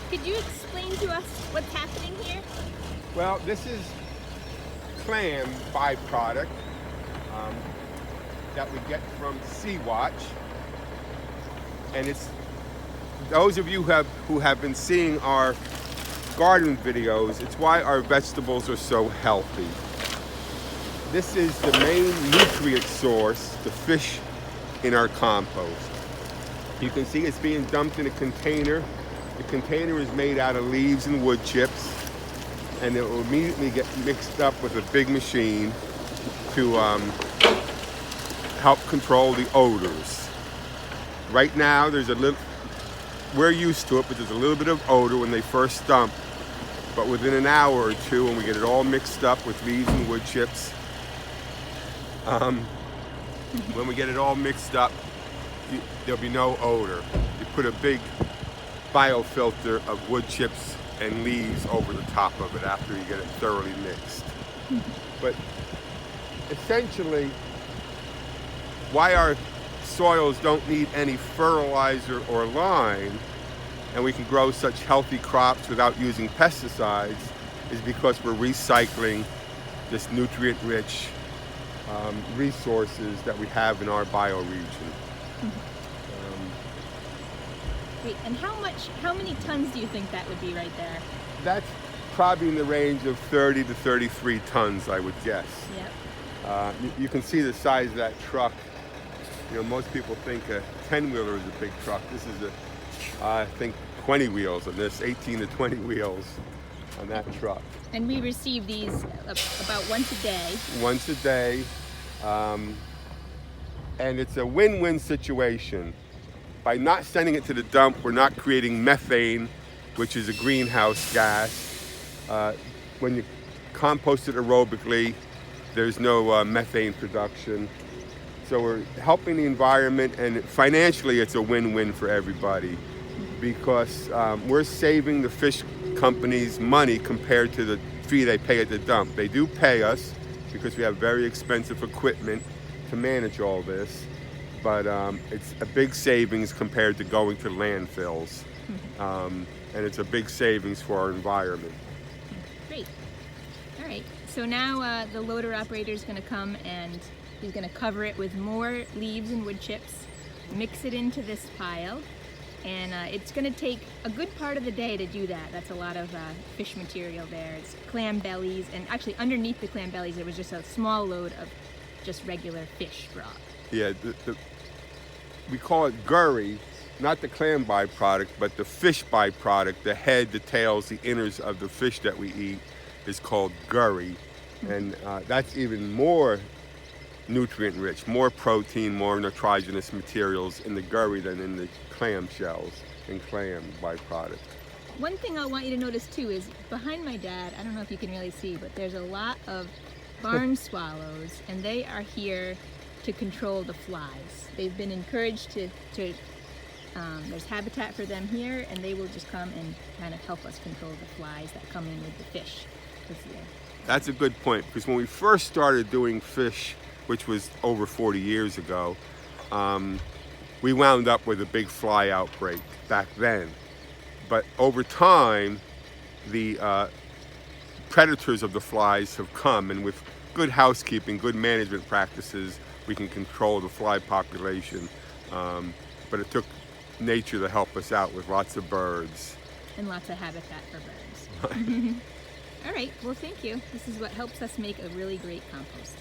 Could you explain to us what's happening here? Well, this is clam byproduct that we get from Sea Watch, and it's those of you who have been seeing our garden videos. It's why our vegetables are so healthy. This is the main nutrient source, the fish in our compost. You can see it's being dumped in a container. The container is made out of leaves and wood chips, and it will immediately get mixed up with a big machine to help control the odors. Right now, we're used to it, but there's a little bit of odor when they first dump. But within an hour or two, when we get it all mixed up with leaves and wood chips, when we get it all mixed up, there'll be no odor. You put a big biofilter of wood chips and leaves over the top of it after you get it thoroughly mixed. But essentially, why our soils don't need any fertilizer or lime, and we can grow such healthy crops without using pesticides, is because we're recycling this nutrient-rich resources that we have in our bioregion. Wait, and how many tons do you think that would be right there? That's probably in the range of 30 to 33 tons, I would guess. Yep. You can see the size of that truck. You know, most people think a 10-wheeler is a big truck. This is I think 20 wheels on this, 18 to 20 wheels on that truck. And we receive these about once a day. Once a day. And it's a win-win situation. By not sending it to the dump, we're not creating methane, which is a greenhouse gas. When you compost it aerobically, there's no methane production. So we're helping the environment, and financially it's a win-win for everybody, because we're saving the fish companies money compared to the fee they pay at the dump. They do pay us because we have very expensive equipment to manage all this, but it's a big savings compared to going to landfills, and it's a big savings for our environment. Great. All right, so now the loader operator is going to come and he's going to cover it with more leaves and wood chips, mix it into this pile, and it's going to take a good part of the day to do that. That's a lot of fish material there. It's clam bellies, and actually underneath the clam bellies there was just a small load of just regular fish broth. Yeah, we call it gurry, not the clam byproduct, but the fish byproduct. The head, the tails, the innards of the fish that we eat is called gurry, and that's even more nutrient rich, more protein, more nitrogenous materials in the gurry than in the clam shells and clam byproduct. One thing I want you to notice too is behind my dad, I don't know if you can really see, but there's a lot of barn swallows, and they are here to control the flies. They've been encouraged to there's habitat for them here, and they will just come and kind of help us control the flies that come in with the fish this year. That's a good point, because when we first started doing fish, which was over 40 years ago, we wound up with a big fly outbreak back then. But over time, the predators of the flies have come, and with good housekeeping, good management practices, we can control the fly population. But it took nature to help us out with lots of birds. And lots of habitat for birds. All right, well thank you. This is what helps us make a really great compost.